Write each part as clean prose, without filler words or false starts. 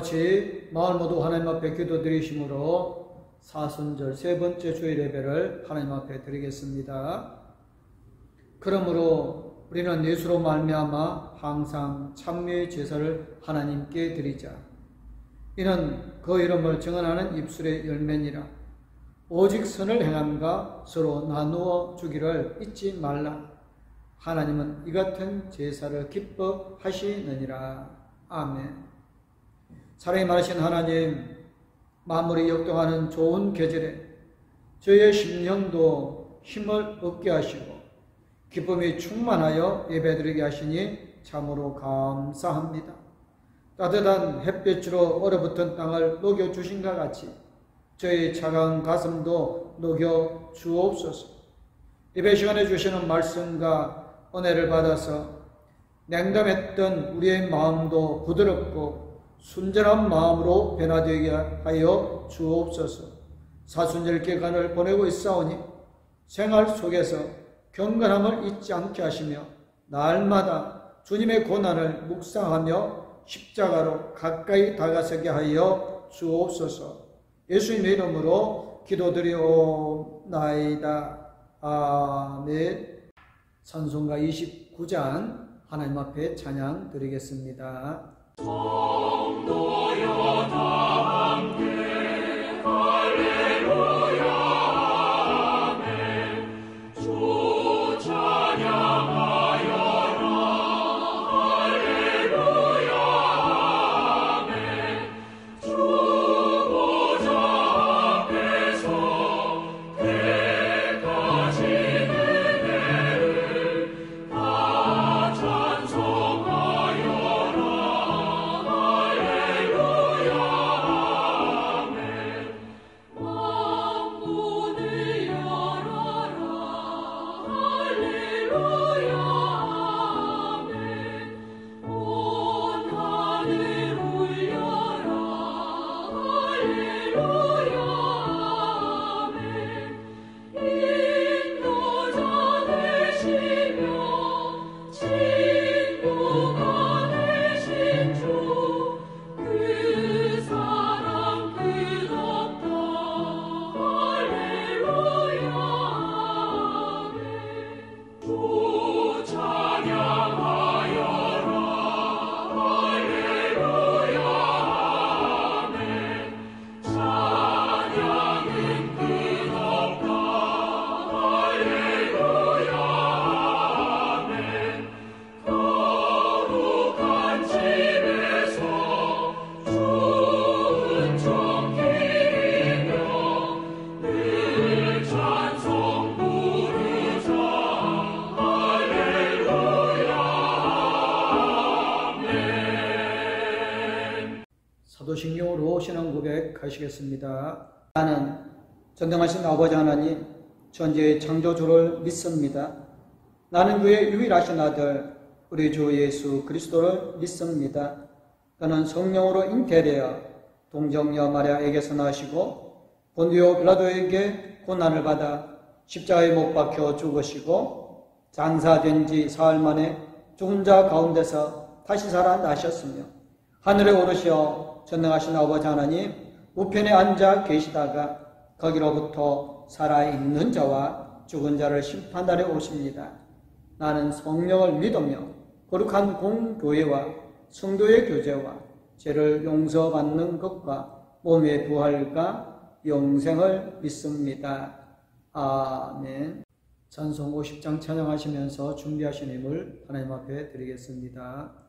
같이 마을 모두 하나님 앞에 기도드리심으로 사순절 세 번째 주일 예배를 하나님 앞에 드리겠습니다. 그러므로 우리는 예수로 말미암아 항상 참회의 제사를 하나님께 드리자. 이는 그 이름을 증언하는 입술의 열매니라. 오직 선을 행함과 서로 나누어 주기를 잊지 말라. 하나님은 이 같은 제사를 기뻐하시느니라. 아멘. 사랑이 많으신 하나님, 만물이 역동하는 좋은 계절에 저희의 심령도 힘을 얻게 하시고 기쁨이 충만하여 예배드리게 하시니 참으로 감사합니다. 따뜻한 햇볕으로 얼어붙은 땅을 녹여주신과 같이 저희 차가운 가슴도 녹여 주옵소서. 예배 시간에 주시는 말씀과 은혜를 받아서 냉담했던 우리의 마음도 부드럽고 순전한 마음으로 변화되게 하여 주옵소서. 사순절 기간을 보내고 있사오니 생활 속에서 경건함을 잊지 않게 하시며 날마다 주님의 고난을 묵상하며 십자가로 가까이 다가서게 하여 주옵소서. 예수님의 이름으로 기도드리옵나이다. 아멘. 찬송가 29장 하나님 앞에 찬양 드리겠습니다. 성도여 다 함께 할렐루야 아멘. 주 찬양하여라 할렐루야 아멘. 주 보좌 앞에서 택하시는 은혜를 다 찬송하여라 사도신경으로 신앙 고백하시겠습니다. 나는 전능하신 아버지 하나님 전지의 창조주를 믿습니다. 나는 그의 유일하신 아들 우리 주 예수 그리스도를 믿습니다. 그는 성령으로 잉태되어 동정녀 마리아에게서 나시고 본디오 빌라도에게 고난을 받아 십자가에 못 박혀 죽으시고 장사된 지 사흘 만에 죽은 자 가운데서 다시 살아나셨으며 하늘에 오르시어 전능하신 아버지 하나님 우편에 앉아 계시다가 거기로부터 살아있는 자와 죽은 자를 심판하러 오십니다. 나는 성령을 믿으며 거룩한 공교회와 성도의 교제와 죄를 용서받는 것과 몸의 부활과 영생을 믿습니다. 아멘. 찬송 50장 찬양하시면서 준비하신 힘을 하나님 앞에 드리겠습니다.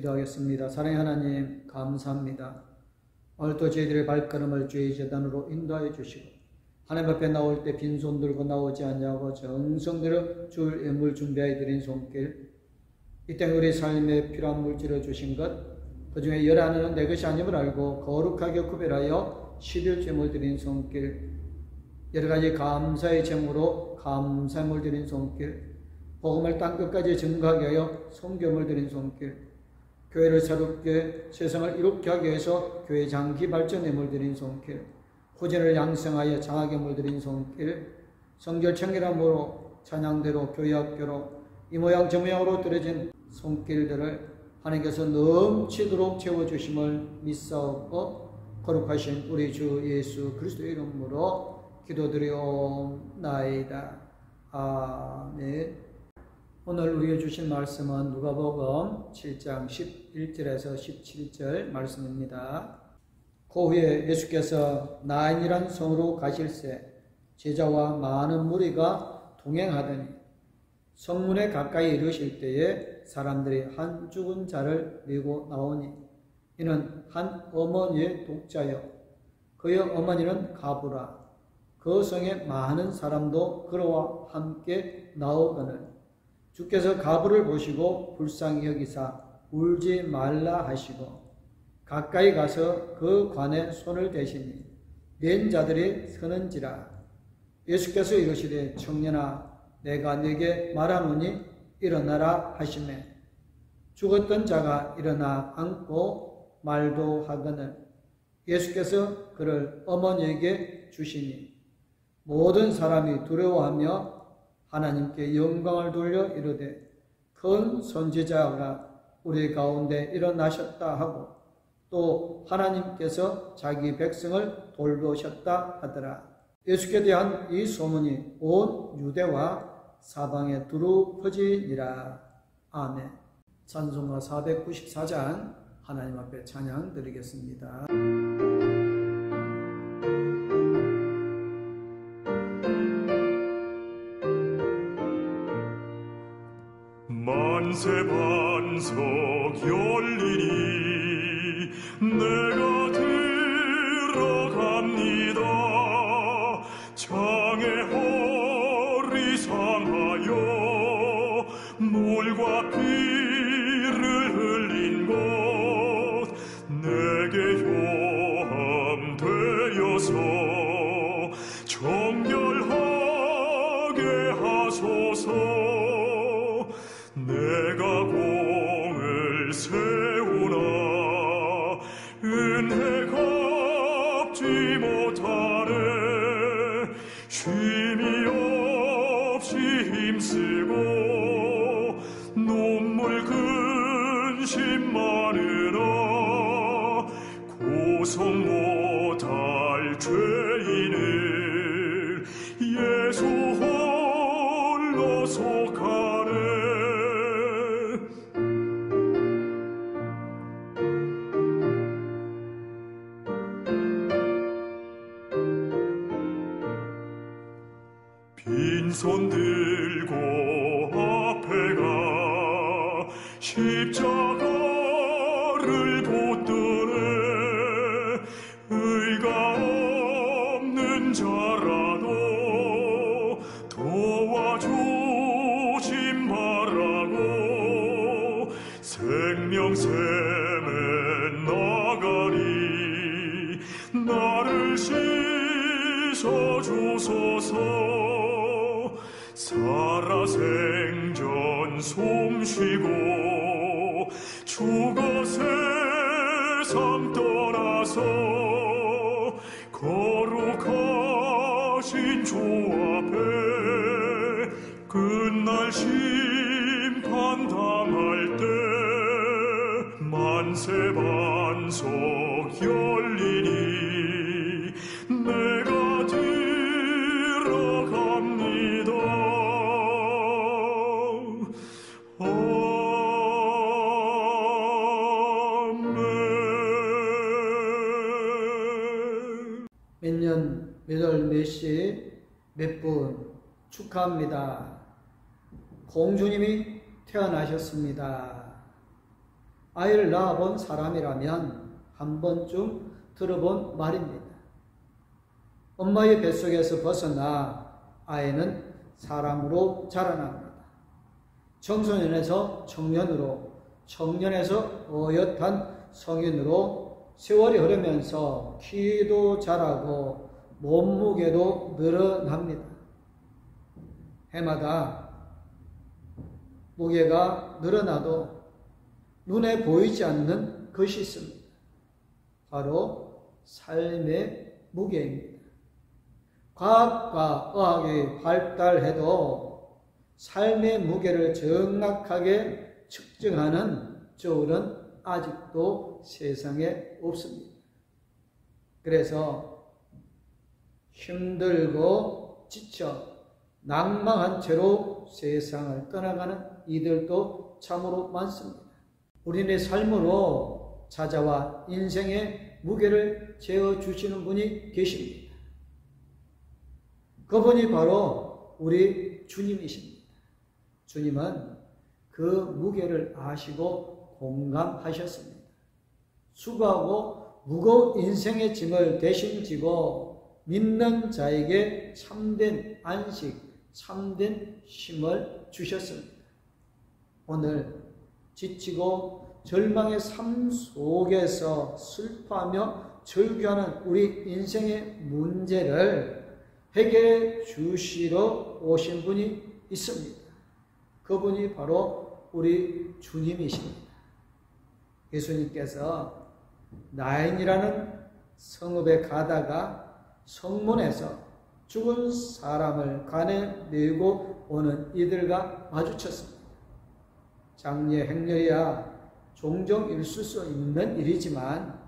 기도하겠습니다. 사랑의 하나님, 감사합니다. 오늘도 저희들의 발걸음을 주의 재단으로 인도하여 주시고 하나님 앞에 나올 때 빈손 들고 나오지 않냐고 정성들여 줄 예물 준비하여 드린 손길, 이 땅 우리 삶에 필요한 물질을 주신 것, 그 중에 열 하나는 내 것이 아님을 알고 거룩하게 구별하여 11제물 드린 손길, 여러 가지 감사의 제물로 감사물 드린 손길, 복음을 땅끝까지 증거하게 하여 선교물 드린 손길, 교회를 새롭게 세상을 이롭게 하기 위해서 교회 장기 발전에 물들인 손길, 후진을 양성하여 장하게 물들인 손길, 성결 청결함으로 찬양대로 교회 학교로 이 모양 저 모양으로 떨어진 손길들을 하나님께서 넘치도록 채워주심을 믿사옵고 거룩하신 우리 주 예수 그리스도의 이름으로 기도드리옵나이다. 아멘. 오늘 우리에게 주신 말씀은 누가복음 7장 11절에서 17절 말씀입니다. 그 후에 예수께서 나인이란 성으로 가실새 제자와 많은 무리가 동행하더니 성문에 가까이 이르실 때에 사람들이 한 죽은 자를 메고 나오니 이는 한 어머니의 독자여 그의 어머니는 가부라. 그 성에 많은 사람도 그러와 함께 나오거늘 주께서 가부를 보시고 불쌍히 여기사 울지 말라 하시고 가까이 가서 그 관에 손을 대시니 낸 자들이 서는지라. 예수께서 이르시되 청년아 내가 네게 말하노니 일어나라 하시매 죽었던 자가 일어나 앉고 말도 하거늘 예수께서 그를 어머니에게 주시니 모든 사람이 두려워하며 하나님께 영광을 돌려 이르되 큰 선지자가 우리 가운데 일어나셨다 하고 또 하나님께서 자기 백성을 돌보셨다 하더라. 예수께 대한 이 소문이 온 유대와 사방에 두루 퍼지니라. 아멘. 찬송가 494장 하나님 앞에 찬양 드리겠습니다. 만세 반석 열리니 내가 들어갑니다. 창에 허리 상하여 물과 피를 흘린 곳 내게 요함 되어서 정결하게 하소서. 내가 공을 세우나 은혜 갚지 못하네. 쉼이 없이 힘쓰고 눈물 근심 많으나 고성 못할 죄인을 예수 홀로 속하네. 빈손 들고 앞에 가 십자가를 붙드네. 의가 없는 자라도 도와주지 말라고 생명샘에 나가리 나를 씻어주소서. 살아생전 숨쉬고 죽어 세상 떠나서 거룩하신 주 앞에 그날 심판 당할 때 만세 반석 열리니 내가 들어갑니다. 몇 년, 몇 월, 몇 시, 몇 분 축하합니다. 공주님이 태어나셨습니다. 아이를 낳아본 사람이라면 한 번쯤 들어본 말입니다. 엄마의 뱃속에서 벗어나 아이는 사람으로 자라납니다. 청소년에서 청년으로, 청년에서 어엿한 성인으로 세월이 흐르면서 키도 자라고 몸무게도 늘어납니다. 해마다 무게가 늘어나도 눈에 보이지 않는 것이 있습니다. 바로 삶의 무게입니다. 과학과 의학이 발달해도 삶의 무게를 정확하게 측정하는 저울은 아직도 세상에 없습니다. 그래서 힘들고 지쳐 낭망한 채로 세상을 떠나가는 이들도 참으로 많습니다. 우리의 삶으로 찾아와 인생의 무게를 재어주시는 분이 계십니다. 그분이 바로 우리 주님이십니다. 주님은 그 무게를 아시고 공감하셨습니다. 수고하고 무거운 인생의 짐을 대신 지고 믿는 자에게 참된 안식, 참된 쉼을 주셨습니다. 오늘 지치고 절망의 삶 속에서 슬퍼하며 절규하는 우리 인생의 문제를 해결해 주시러 오신 분이 있습니다. 그분이 바로 우리 주님이십니다. 예수님께서 나인이라는 성읍에 가다가 성문에서 죽은 사람을 간에 메고 오는 이들과 마주쳤습니다. 장례 행렬이야 종종 있을 수 있는 일이지만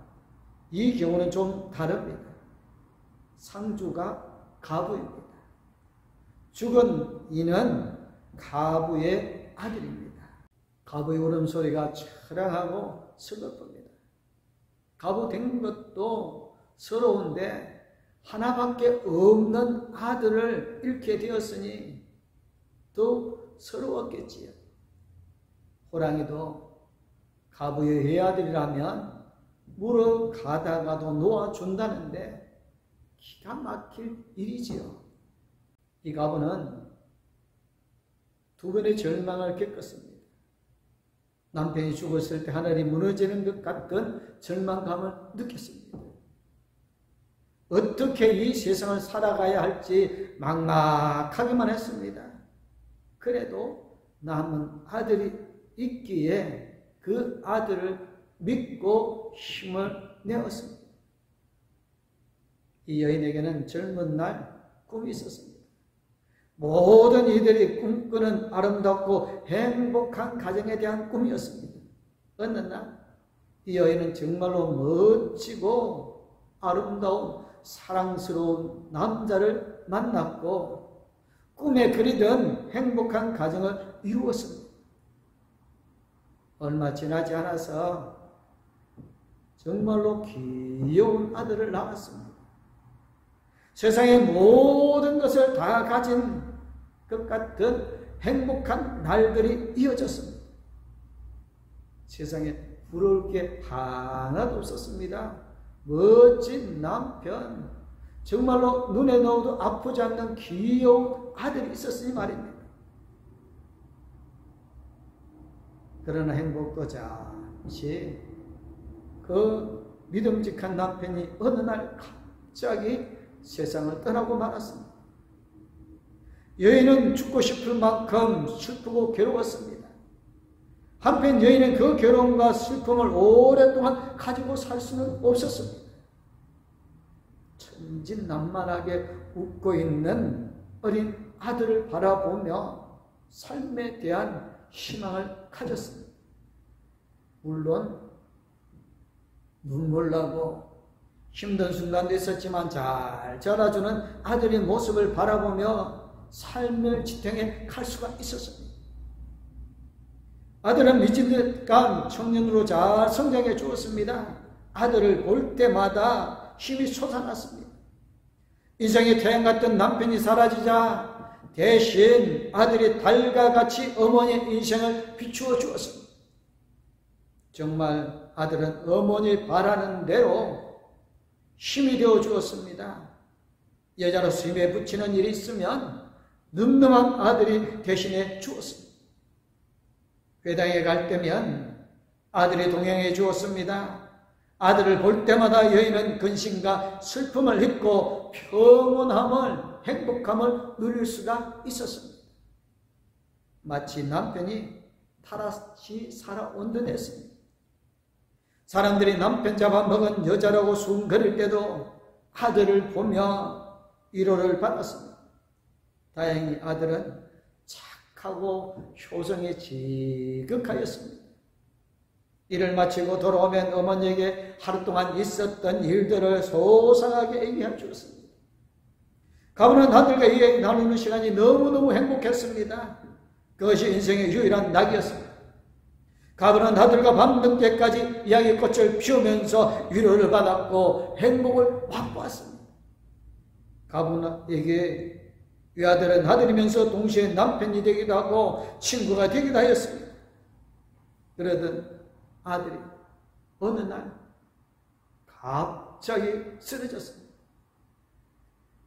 이 경우는 좀 다릅니다. 상주가 가부입니다. 죽은 이는 가부의 아들입니다. 가부의 울음소리가 처량하고 슬펐습니다. 가부 된 것도 서러운데 하나밖에 없는 아들을 잃게 되었으니 더 서러웠겠지요. 호랑이도 가부의 외아들이라면 물어가다가도 놓아준다는데 기가 막힐 일이지요. 이 가부는 두 번의 절망을 겪었습니다. 남편이 죽었을 때 하늘이 무너지는 것 같은 절망감을 느꼈습니다. 어떻게 이 세상을 살아가야 할지 막막하기만 했습니다. 그래도 남은 아들이 있기에 그 아들을 믿고 힘을 내었습니다. 이 여인에게는 젊은 날 꿈이 있었습니다. 모든 이들이 꿈꾸는 아름답고 행복한 가정에 대한 꿈이었습니다. 어느 날 이 여인은 정말로 멋지고 아름다운 사랑스러운 남자를 만났고 꿈에 그리던 행복한 가정을 이루었습니다. 얼마 지나지 않아서 정말로 귀여운 아들을 낳았습니다. 세상의 모든 것을 다 가진 것 같은 행복한 날들이 이어졌습니다. 세상에 부러울 게 하나도 없었습니다. 멋진 남편, 정말로 눈에 넣어도 아프지 않는 귀여운 아들이 있었으니 말입니다. 그러나 행복도 잠시 그 믿음직한 남편이 어느 날 갑자기 세상을 떠나고 말았습니다. 여인은 죽고 싶을 만큼 슬프고 괴로웠습니다. 한편 여인은 그 괴로움과 슬픔을 오랫동안 가지고 살 수는 없었습니다. 천진난만하게 웃고 있는 어린 아들을 바라보며 삶에 대한 희망을 가졌습니다. 물론 눈물 나고 힘든 순간도 있었지만 잘 자라주는 아들의 모습을 바라보며 삶을 지탱해 갈 수가 있었습니다. 아들은 미진득한 청년으로 잘 성장해 주었습니다. 아들을 볼 때마다 힘이 솟아났습니다. 인생의 태양 같던 남편이 사라지자 대신 아들이 달과 같이 어머니의 인생을 비추어 주었습니다. 정말 아들은 어머니 바라는 대로 힘이 되어 주었습니다. 여자로서 힘에 붙이는 일이 있으면 늠름한 아들이 대신해 주었습니다. 회당에 갈 때면 아들이 동행해 주었습니다. 아들을 볼 때마다 여인은 근심과 슬픔을 잊고 평온함을, 행복함을 누릴 수가 있었습니다. 마치 남편이 다시 살아온 듯 했습니다. 사람들이 남편 잡아먹은 여자라고 숭거릴 때도 아들을 보며 위로를 받았습니다. 다행히 아들은 착하고 효성에 지극하였습니다. 일을 마치고 돌아오면 어머니에게 하루 동안 있었던 일들을 소상하게 얘기해 주었습니다. 가문은 아들과 이야기 나누는 시간이 너무너무 행복했습니다. 그것이 인생의 유일한 낙이었습니다. 가문은 아들과 밤늦게까지 이야기꽃을 피우면서 위로를 받았고 행복을 맛보았습니다. 가문에게 외아들은 아들이면서 동시에 남편이 되기도 하고 친구가 되기도 하였습니다. 그러던 아들이 어느 날 갑자기 쓰러졌습니다.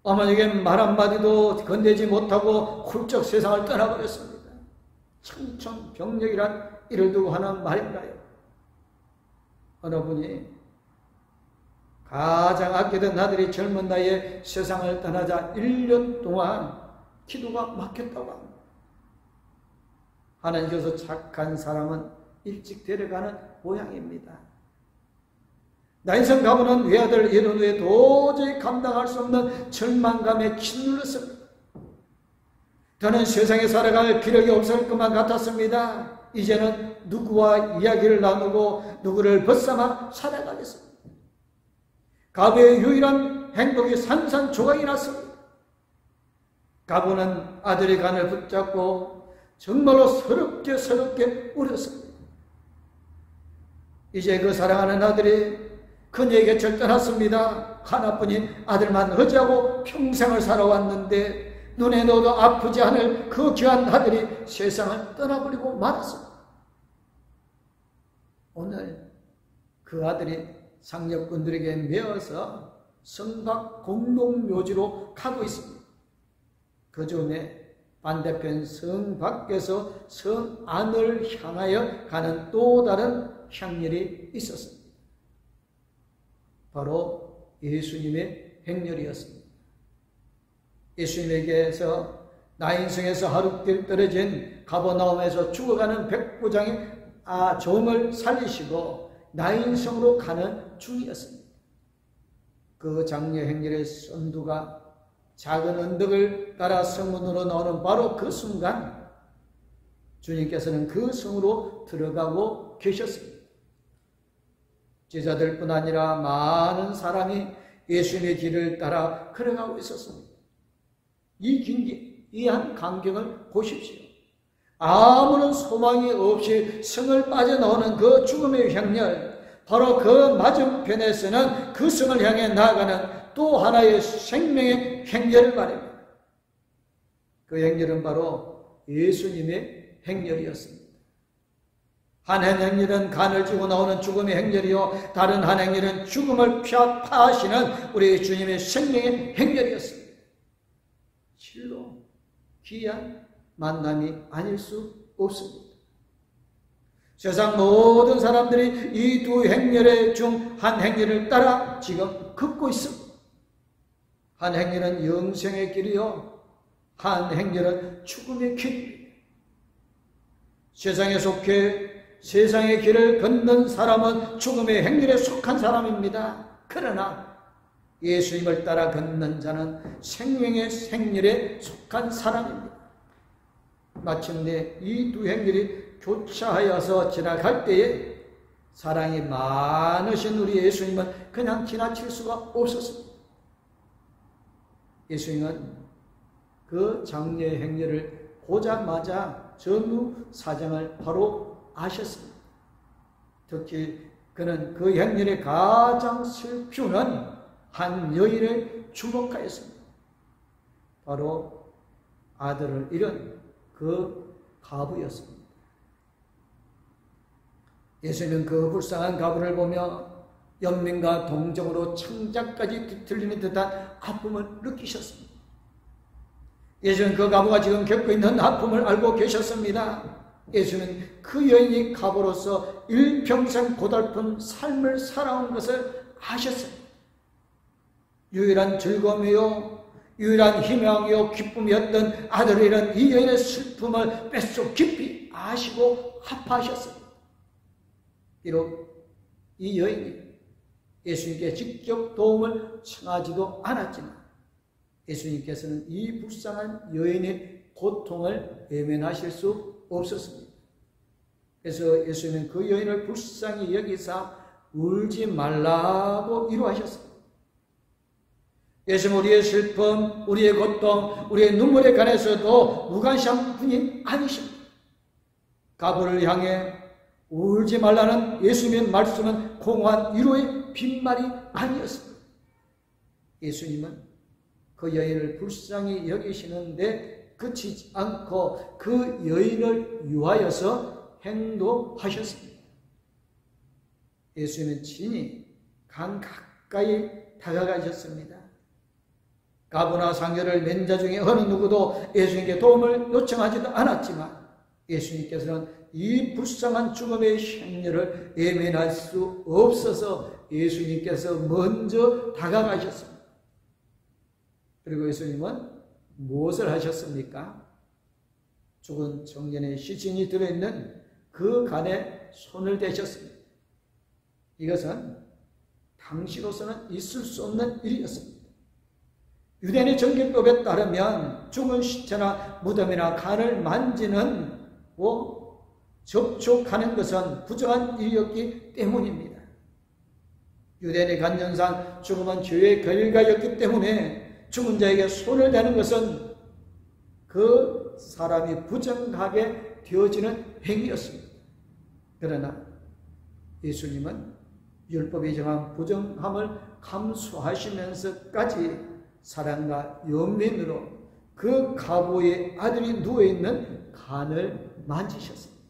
어머니에게 말 한마디도 건네지 못하고 훌쩍 세상을 떠나버렸습니다. 청천벽력이란 이를 두고 하는 말인가요? 어느 분이 가장 아끼던 아들이 젊은 나이에 세상을 떠나자 1년 동안 기도가 막혔다고 합니다. 하나님께서 착한 사람은 일찍 데려가는 모양입니다. 나인성 가문은 외아들 이런 후에 도저히 감당할 수 없는 절망감에 짓눌렸습니다. 저는 세상에 살아갈 기력이 없을 것만 같았습니다. 이제는 누구와 이야기를 나누고 누구를 벗삼아 살아가겠습니다. 가부의 유일한 행복이 산산조각이 났습니다. 가부는 아들의 간을 붙잡고 정말로 서럽게 울었습니다. 이제 그 사랑하는 아들이 그녀의 곁을 떠났습니다. 하나뿐인 아들만 의지하고 평생을 살아왔는데 눈에 넣어도 아프지 않을 그 귀한 아들이 세상을 떠나버리고 말았습니다. 오늘 그 아들이 상력꾼들에게 메어서 성곽 공동묘지로 가고 있습니다. 그 즈음에 반대편 성 밖에서 성 안을 향하여 가는 또 다른 향렬이 있었습니다. 바로 예수님의 행렬이었습니다. 예수님에게서 나인성에서 하룻길 떨어진 가버나움에서 죽어가는 백부장의 종을 살리시고 나인성으로 가는 중이었습니다. 그 장례 행렬의 선두가 작은 언덕을 따라 성문으로 나오는 바로 그 순간 주님께서는 그 성으로 들어가고 계셨습니다. 제자들뿐 아니라 많은 사람이 예수님의 길을 따라 걸어가고 있었습니다. 이 한 광경을 보십시오. 아무런 소망이 없이 성을 빠져나오는 그 죽음의 행렬, 바로 그 맞은편에서는 그 성을 향해 나아가는 또 하나의 생명의 행렬을 말합니다. 그 행렬은 바로 예수님의 행렬이었습니다. 한 행렬은 간을 쥐고 나오는 죽음의 행렬이요, 다른 한 행렬은 죽음을 파하시는 우리 주님의 생명의 행렬이었습니다. 실로 귀한 만남이 아닐 수 없습니다. 세상 모든 사람들이 이 두 행렬의 중 한 행렬을 따라 지금 걷고 있습니다. 한 행렬은 영생의 길이요, 한 행렬은 죽음의 길입니다. 세상에 속해 세상의 길을 걷는 사람은 죽음의 행렬에 속한 사람입니다. 그러나 예수님을 따라 걷는 자는 생명의 행렬에 속한 사람입니다. 마침내 이 두 행렬이 교차하여서 지나갈 때에 사랑이 많으신 우리 예수님은 그냥 지나칠 수가 없었습니다. 예수님은 그 장례 행렬을 보자마자 전후 사정을 바로 아셨습니다. 특히 그는 그 행렬에 가장 슬프는 한 여인을 주목하였습니다. 바로 아들을 잃은 그 가부였습니다. 예수님은 그 불쌍한 가부를 보며 연민과 동정으로 창자까지 뒤틀리는 듯한 아픔을 느끼셨습니다. 예수는 그 가부가 지금 겪고 있는 아픔을 알고 계셨습니다. 예수는 그 여인이 가부로서 일평생 고달픈 삶을 살아온 것을 아셨습니다. 유일한 즐거움이요, 유일한 희망이요, 기쁨이었던 아들을 잃은 이 여인의 슬픔을 뼛속 깊이 아시고 아파하셨습니다. 비록 이 여인이 예수님께 직접 도움을 청하지도 않았지만 예수님께서는 이 불쌍한 여인의 고통을 외면하실 수 없었습니다. 그래서 예수님은 그 여인을 불쌍히 여기사 울지 말라고 위로하셨습니다. 예수님은 우리의 슬픔, 우리의 고통, 우리의 눈물에 관해서도 무관심한 분이 아니십니다. 가부를 향해 울지 말라는 예수님의 말씀은 공허한 위로의 빈말이 아니었습니다. 예수님은 그 여인을 불쌍히 여기시는데 그치지 않고 그 여인을 위하여서 행동하셨습니다. 예수님은 친히 강 가까이 다가가셨습니다. 가부나 상녀를 맨 자 중에 어느 누구도 예수님께 도움을 요청하지도 않았지만 예수님께서는 이 불쌍한 죽음의 생녀를 외면할 수 없어서 예수님께서 먼저 다가가셨습니다. 그리고 예수님은 무엇을 하셨습니까? 죽은 청년의 시신이 들어있는 그 간에 손을 대셨습니다. 이것은 당시로서는 있을 수 없는 일이었습니다. 유대인의 정결법에 따르면 죽은 시체나 무덤이나 간을 만지는 접촉하는 것은 부정한 일이었기 때문입니다. 유대인의 관념상 죽음은 죄의 결과였기 때문에 죽은 자에게 손을 대는 것은 그 사람이 부정하게 되어지는 행위였습니다. 그러나 예수님은 율법이 정한 부정함을 감수하시면서까지 사랑과 연민으로 그 가부의 아들이 누워있는 간을 만지셨습니다.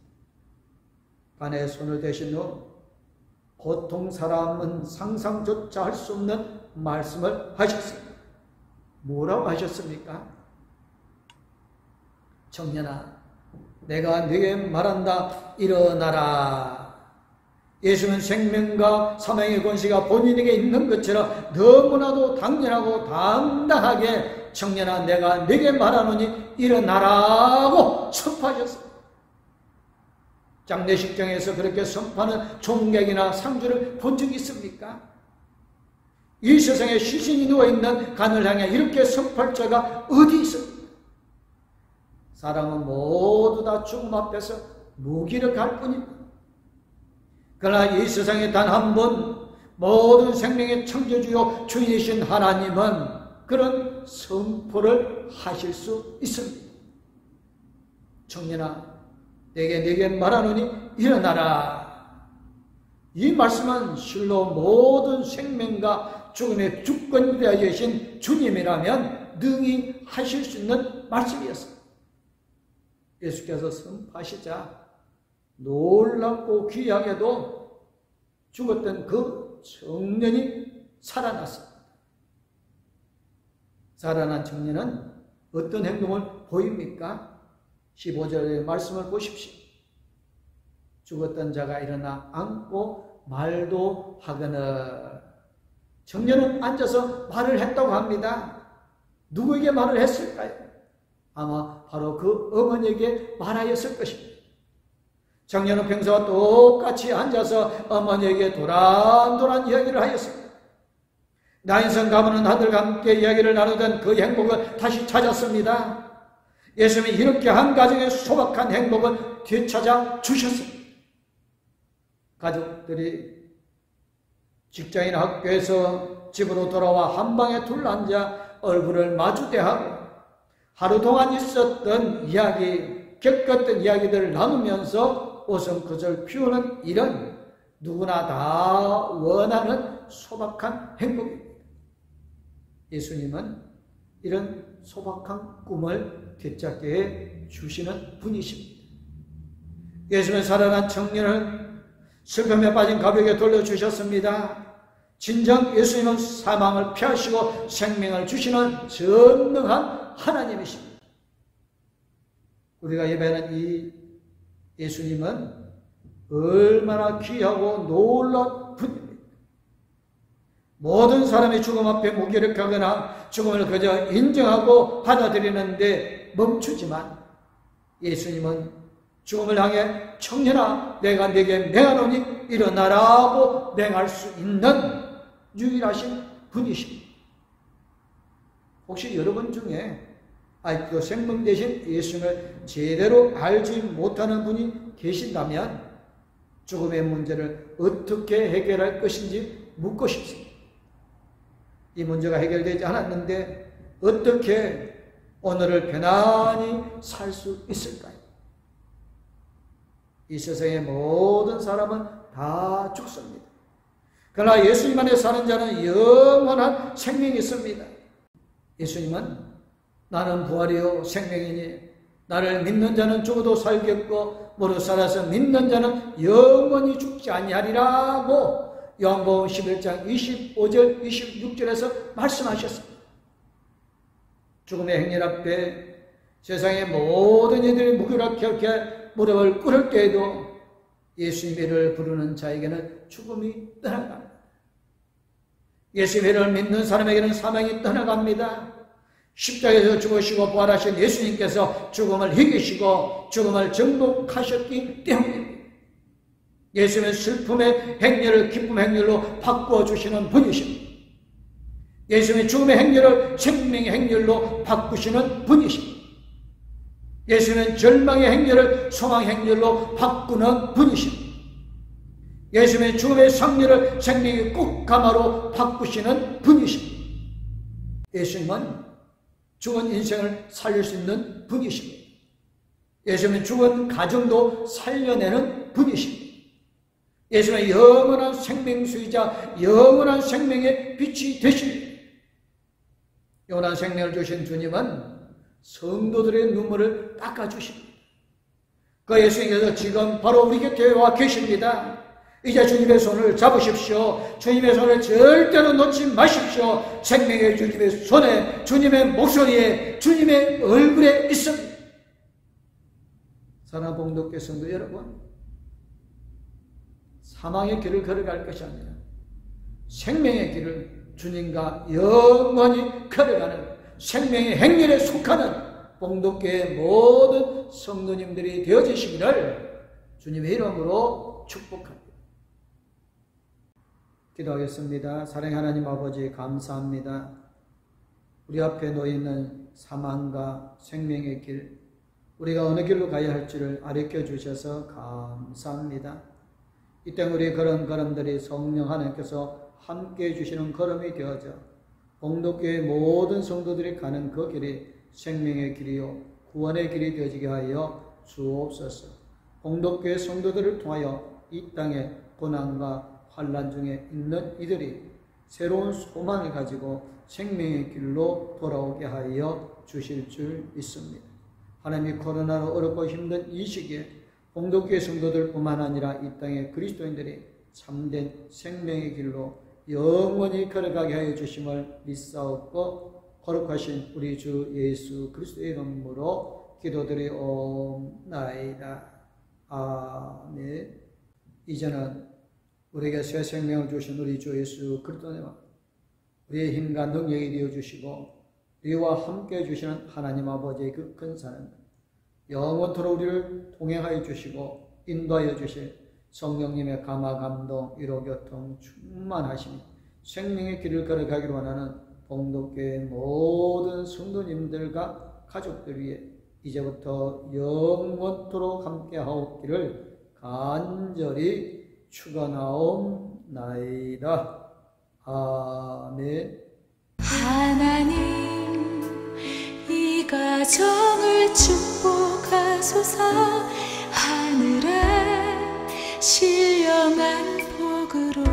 간에 손을 대신 후 보통 사람은 상상조차 할 수 없는 말씀을 하셨습니다. 뭐라고 하셨습니까? 청년아, 내가 네게 말한다, 일어나라. 예수는 생명과 사망의 권세가 본인에게 있는 것처럼 너무나도 당연하고 당당하게 청년아, 내가 네게 말하노니 일어나라고 선포하셨습니다. 장례식장에서 그렇게 선포하는 총객이나 상주를 본 적이 있습니까? 이 세상에 시신이 누워있는 간을 향해 이렇게 선포할 자가 어디 있습니까? 사람은 모두 다 죽음 앞에서 무기력할 뿐입니다. 그러나 이 세상에 단 한 분 모든 생명의 창조주요 주인이신 하나님은 그런 선포를 하실 수 있습니다. 청년아, 내게 말하노니 일어나라. 이 말씀은 실로 모든 생명과 죽음의 주권이 되어주신 주님이라면 능히 하실 수 있는 말씀이었습니다. 예수께서 선포하시자 놀랍고 귀하게도 죽었던 그 청년이 살아났습니다. 살아난 청년은 어떤 행동을 보입니까? 15절의 말씀을 보십시오. 죽었던 자가 일어나 앉고 말도 하거늘. 청년은 앉아서 말을 했다고 합니다. 누구에게 말을 했을까요? 아마 바로 그 어머니에게 말하였을 것입니다. 청년은 평소와 똑같이 앉아서 어머니에게 도란도란 이야기를 하였습니다. 나인성 가문은 아들과 함께 이야기를 나누던 그 행복을 다시 찾았습니다. 예수님이 이렇게 한 가정의 소박한 행복을 되찾아 주셨습니다. 가족들이 직장이나 학교에서 집으로 돌아와 한 방에 둘러앉아 얼굴을 마주대하고 하루 동안 있었던 이야기, 겪었던 이야기들을 나누면서 오성크절 피우는 일은 누구나 다 원하는 소박한 행복입니다. 예수님은 이런 소박한 꿈을 되찾게 해 주시는 분이십니다. 예수님은 살아난 청년을 슬픔에 빠진 가족에게 돌려주셨습니다. 진정 예수님은 사망을 피하시고 생명을 주시는 전능한 하나님이십니다. 우리가 예배하는 이 예수님은 얼마나 귀하고 놀라운 분입니다. 모든 사람이 죽음 앞에 무기력하거나 죽음을 그저 인정하고 받아들이는데 멈추지만 예수님은 죽음을 향해 청년아 내가 네게 명하노니 일어나라고 명할 수 있는 유일하신 분이십니다. 혹시 여러분 중에 아직도 생명 대신 예수님을 제대로 알지 못하는 분이 계신다면 죽음의 문제를 어떻게 해결할 것인지 묻고 싶습니다. 이 문제가 해결되지 않았는데 어떻게 오늘을 편안히 살 수 있을까요? 이 세상의 모든 사람은 다 죽습니다. 그러나 예수님 안에 사는 자는 영원한 생명이 있습니다. 예수님은 나는 부활이요 생명이니 나를 믿는 자는 죽어도 살겠고 무릇 살아서 믿는 자는 영원히 죽지 아니하리라고 요한복음 11장 25절 26절에서 말씀하셨습니다. 죽음의 행렬 앞에 세상의 모든 이들이 무기력하게 무릎을 꿇을 때에도 예수님의 이름을 부르는 자에게는 죽음이 떠나갑니다. 예수님의 이름을 믿는 사람에게는 사망이 떠나갑니다. 십자가에서 죽으시고 부활하신 예수님께서 죽음을 이기시고 죽음을 정복하셨기 때문입니다. 예수님은 슬픔의 행렬을 기쁨의 행렬로 바꿔주시는 분이십니다. 예수님은 죽음의 행렬을 생명의 행렬로 바꾸시는 분이십니다. 예수님은 절망의 행렬을 소망의 행렬로 바꾸는 분이십니다. 예수님은 죽음의 상렬을 생명의 꽃가마로 바꾸시는 분이십니다. 예수님은 죽은 인생을 살릴 수 있는 분이십니다. 예수님은 죽은 가정도 살려내는 분이십니다. 예수님은 영원한 생명수이자 영원한 생명의 빛이 되십니다. 영원한 생명을 주신 주님은 성도들의 눈물을 닦아주십니다. 그 예수님께서 지금 바로 우리 곁에 와 계십니다. 이제 주님의 손을 잡으십시오. 주님의 손을 절대로 놓지 마십시오. 생명의 주님의 손에, 주님의 목소리에, 주님의 얼굴에 있습니다. 사랑하는 봉독교 성도 여러분, 사망의 길을 걸어갈 것이 아니라 생명의 길을 주님과 영원히 걸어가는 생명의 행렬에 속하는 봉독교의 모든 성도님들이 되어지시기를 주님의 이름으로 축복합니다. 기도하겠습니다. 사랑의 하나님 아버지 감사합니다. 우리 앞에 놓여있는 사망과 생명의 길, 우리가 어느 길로 가야 할지를 가르쳐 주셔서 감사합니다. 이 땅 우리의 그런 걸음들이 성령 하나님께서 함께해 주시는 걸음이 되어져 봉독교의 모든 성도들이 가는 그 길이 생명의 길이요 구원의 길이 되어지게 하여 주옵소서. 봉독교의 성도들을 통하여 이 땅의 고난과 환난 중에 있는 이들이 새로운 소망을 가지고 생명의 길로 돌아오게 하여 주실 줄 믿습니다. 하나님이 코로나로 어렵고 힘든 이 시기에 봉독교의 성도들뿐만 아니라 이 땅의 그리스도인들이 참된 생명의 길로 영원히 걸어가게 하여 주심을 믿사옵고 거룩하신 우리 주 예수 그리스도의 이름으로 기도드리옵나이다. 아멘. 이제는 우리에게 새 생명을 주신 우리 주 예수 그리스도와 우리의 힘과 능력이 되어주시고 우리와 함께 해주시는 하나님 아버지의 그 큰 사랑, 영원토록 우리를 동행하여 주시고 인도하여 주실 성령님의 감화, 감동, 위로, 교통 충만하시니 생명의 길을 걸어가기를 원하는 봉독교의 모든 성도님들과 가족들 위해 이제부터 영원토록 함께하옵기를 간절히 축원하옵나이다. 아멘. 하나님 이 가정을 축복하소서. 하늘에 신령한 복으로